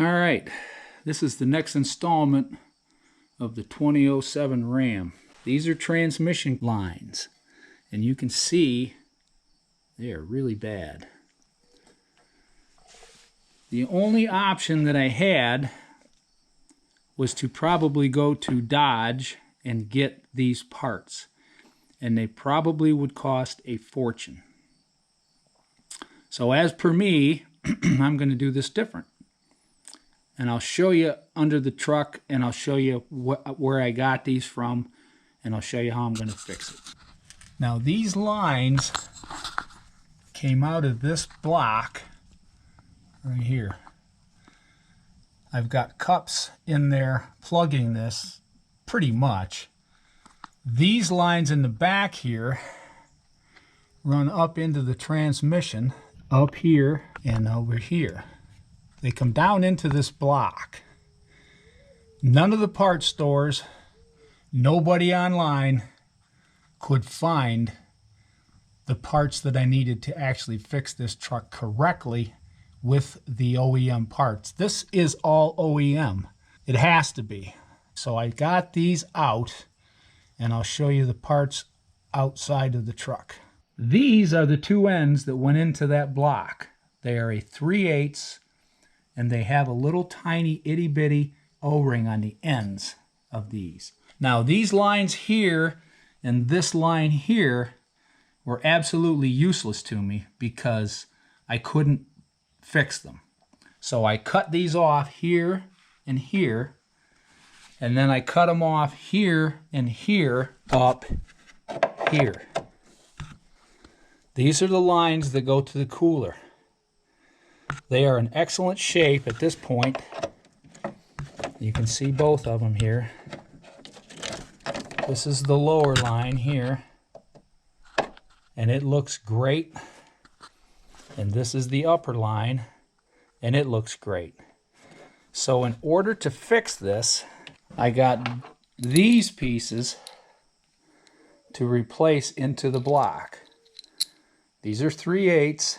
All right, this is the next installment of the 2007 Ram. These are transmission lines, and you can see they are really bad. The only option that I had was to probably go to Dodge and get these parts, and they probably would cost a fortune. So as per me, I'm going to do this different. And I'll show you under the truck, and I'll show you where I got these from, and I'll show you how I'm going to fix it. Now these lines came out of this block right here. I've got cups in there plugging this pretty much. These lines in the back here run up into the transmission, up here and over here. They come down into this block. None of the parts stores, nobody online could find the parts that I needed to actually fix this truck correctly with the OEM parts. This is all OEM. It has to be. So I got these out, and I'll show you the parts outside of the truck. These are the two ends that went into that block. They are a 3/8, and they have a little tiny itty bitty O-ring on the ends of these. Now these lines here and this line here were absolutely useless to me because I couldn't fix them. So I cut these off here and here, and then I cut them off here and here up here. These are the lines that go to the cooler. They are in excellent shape at this point. You can see both of them here. This is the lower line here, and it looks great. And this is the upper line, and it looks great. So in order to fix this, I got these pieces to replace into the block. These are 3/8,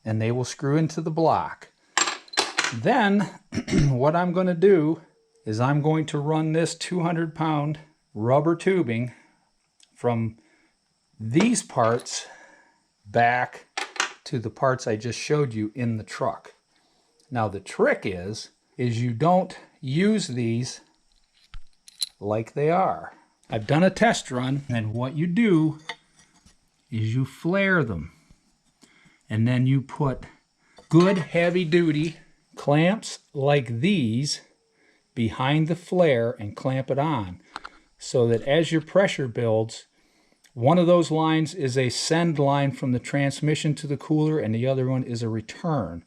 and they will screw into the block. Then what I'm going to do is I'm going to run this 200-pound rubber tubing from these parts back to the parts I just showed you in the truck. Now the trick is you don't use these like they are. I've done a test run, and what you do is you flare them, and then you put good heavy-duty clamps like these behind the flare and clamp it on, so that as your pressure builds, one of those lines is a send line from the transmission to the cooler, and the other one is a return.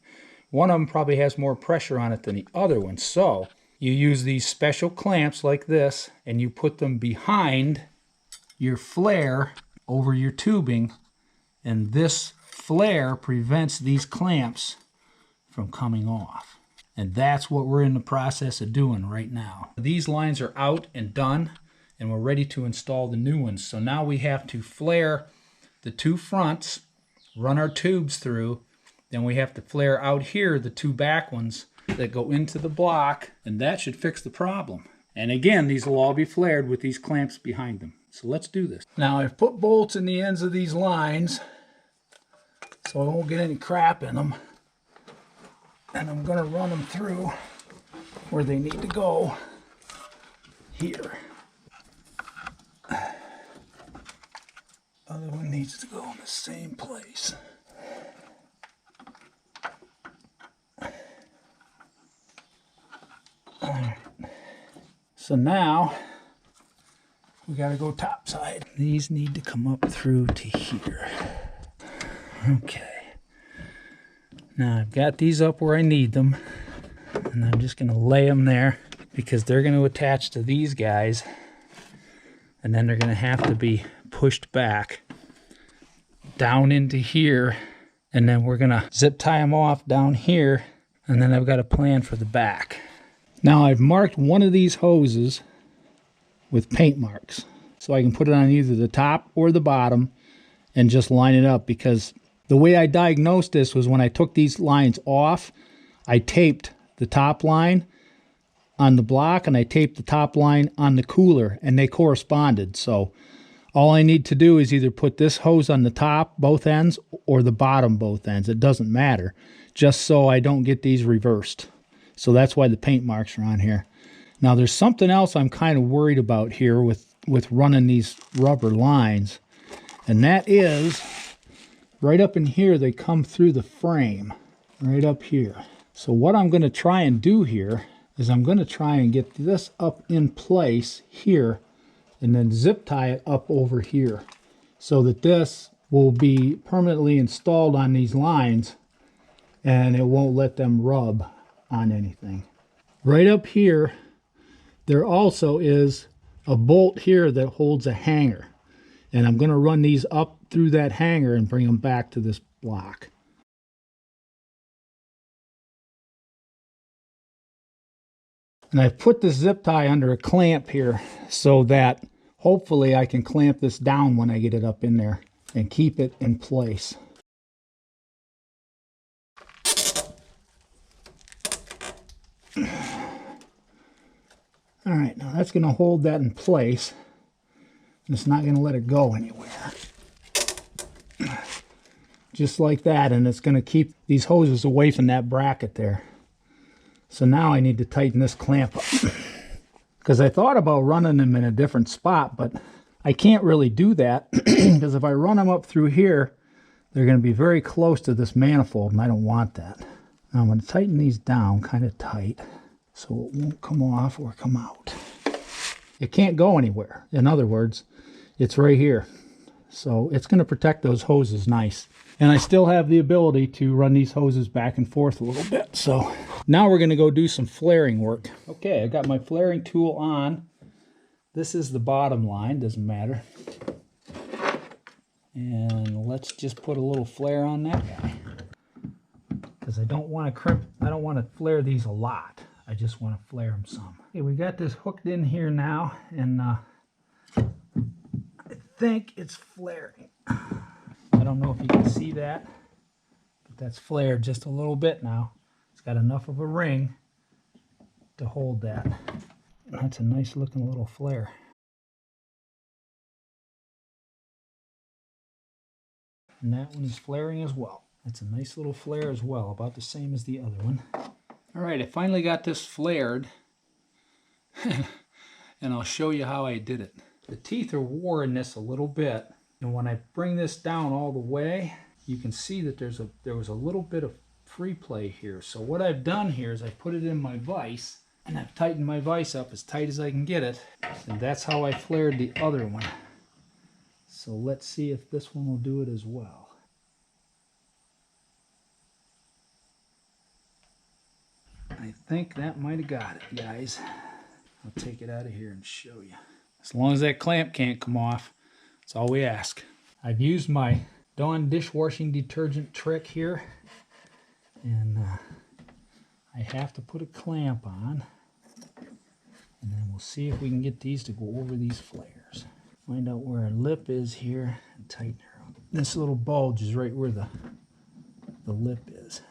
One of them probably has more pressure on it than the other one, so you use these special clamps like this, and you put them behind your flare over your tubing, and this flare prevents these clamps from coming off. And that's what we're in the process of doing right now. These lines are out and done, and we're ready to install the new ones. So now we have to flare the two fronts, run our tubes through, then we have to flare out here the two back ones that go into the block, and that should fix the problem. And again, these will all be flared with these clamps behind them. So let's do this. Now I've put bolts in the ends of these lines so I won't get any crap in them. And I'm going to run them through where they need to go here. Other one needs to go in the same place. All right. So now we got to go top side. These need to come up through to here. Okay. Now I've got these up where I need them, and I'm just going to lay them there because they're going to attach to these guys, and then they're going to have to be pushed back down into here, and then we're going to zip tie them off down here, and then I've got a plan for the back. Now I've marked one of these hoses with paint marks so I can put it on either the top or the bottom and just line it up, because the way I diagnosed this was when I took these lines off, I taped the top line on the block and I taped the top line on the cooler, and they corresponded. So all I need to do is either put this hose on the top, both ends, or the bottom, both ends. It doesn't matter, just so I don't get these reversed. So that's why the paint marks are on here. Now there's something else I'm kind of worried about here with running these rubber lines, and that is right up in here. They come through the frame, right up here. So what I'm going to try and do here is I'm going to try and get this up in place here and then zip tie it up over here so that this will be permanently installed on these lines and it won't let them rub on anything. Right up here, there also is a bolt here that holds a hanger, and I'm going to run these up through that hanger and bring them back to this block. And I've put this zip tie under a clamp here so that hopefully I can clamp this down when I get it up in there and keep it in place. All right, now that's going to hold that in place. It's not going to let it go anywhere. Just like that, and it's going to keep these hoses away from that bracket there. So now I need to tighten this clamp up. Because I thought about running them in a different spot, but I can't really do that because if I run them up through here, they're going to be very close to this manifold, and I don't want that. Now I'm going to tighten these down kind of tight so it won't come off or come out. It can't go anywhere. In other words, it's right here. So it's going to protect those hoses nice. And I still have the ability to run these hoses back and forth a little bit. So now we're going to go do some flaring work. Okay, I got my flaring tool on. This is the bottom line, doesn't matter. And let's just put a little flare on that guy. Because I don't want to crimp, I don't want to flare these a lot. I just want to flare them some. Okay, we got this hooked in here now, and I think it's flaring. I don't know if you can see that, but that's flared just a little bit now. It's got enough of a ring to hold that. That's a nice looking little flare. And that one is flaring as well. That's a nice little flare as well, about the same as the other one. All right, I finally got this flared, and I'll show you how I did it. The teeth are wore in this a little bit, and when I bring this down all the way, you can see that there was a little bit of free play here. So what I've done here is I put it in my vise, and I've tightened my vise up as tight as I can get it, and that's how I flared the other one. So let's see if this one will do it as well. I think that might have got it, guys. I'll take it out of here and show you. As long as that clamp can't come off, that's all we ask. I've used my Dawn dishwashing detergent trick here, and I have to put a clamp on, and then we'll see if we can get these to go over these flares. Find out where our lip is here and tighten her up. This little bulge is right where the lip is.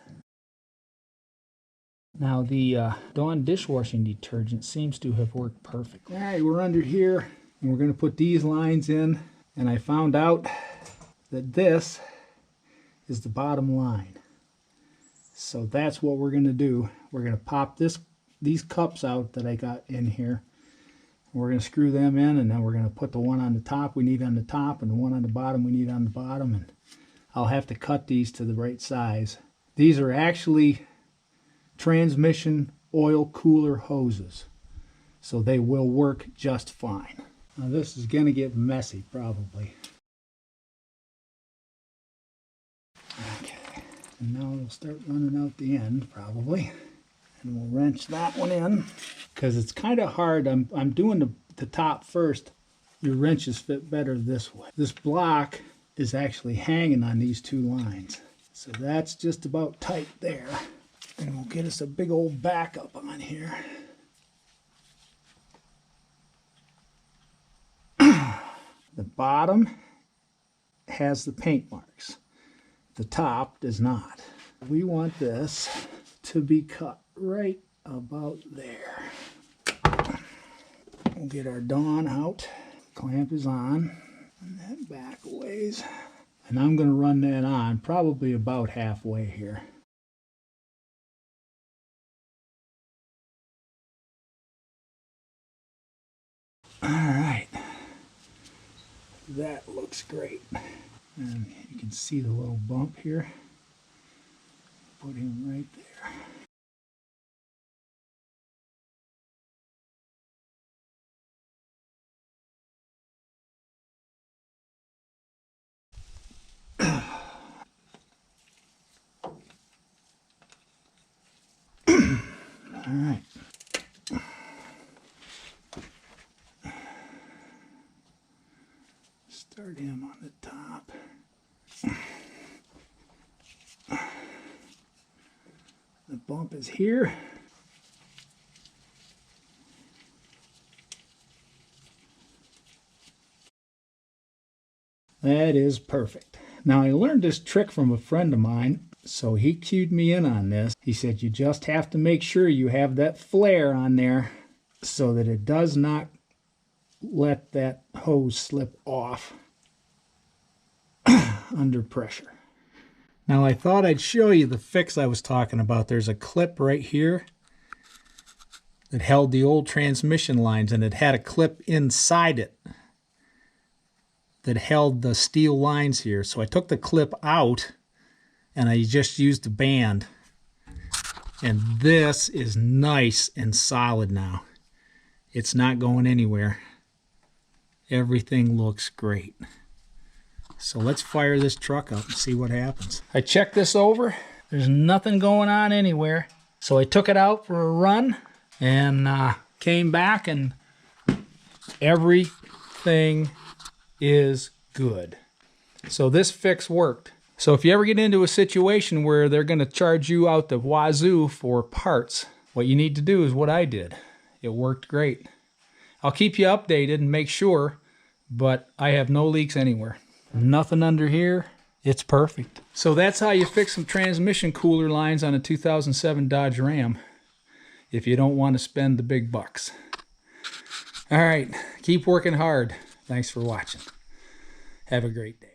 Now the Dawn dishwashing detergent seems to have worked perfectly. All right, we're under here, and we're going to put these lines in, and I found out that this is the bottom line. So that's what we're going to do. We're going to pop these cups out that I got in here. We're going to screw them in, and then we're going to put the one on the top we need on the top, and the one on the bottom we need on the bottom, and I'll have to cut these to the right size. These are actually transmission oil cooler hoses, so they will work just fine. Now this is going to get messy probably. Okay, and now it'll start running out the end probably, and we'll wrench that one in because it's kind of hard. I'm doing the top first. Your wrenches fit better this way. This block is actually hanging on these two lines, so that's just about tight there. And we'll get us a big old backup on here. The bottom has the paint marks. The top does not. We want this to be cut right about there. We'll get our Dawn out. Clamp is on. And that back ways. And I'm going to run that on probably about halfway here. All right. That looks great. And you can see the little bump here. Put him right there. All right. Start him on the top. The bump is here. That is perfect. Now I learned this trick from a friend of mine, so he cued me in on this. He said you just have to make sure you have that flare on there so that it does not let that hose slip off under pressure. Now I thought I'd show you the fix I was talking about. There's a clip right here that held the old transmission lines, and it had a clip inside it that held the steel lines here. So I took the clip out and I just used the band, and this is nice and solid now. It's not going anywhere. Everything looks great. So let's fire this truck up and see what happens. I checked this over. There's nothing going on anywhere. So I took it out for a run and came back, and everything is good. So this fix worked. So if you ever get into a situation where they're going to charge you out the wazoo for parts, what you need to do is what I did. It worked great. I'll keep you updated and make sure, but I have no leaks anywhere. Nothing under here. It's perfect. So that's how you fix some transmission cooler lines on a 2007 Dodge Ram if you don't want to spend the big bucks. All right, keep working hard. Thanks for watching. Have a great day.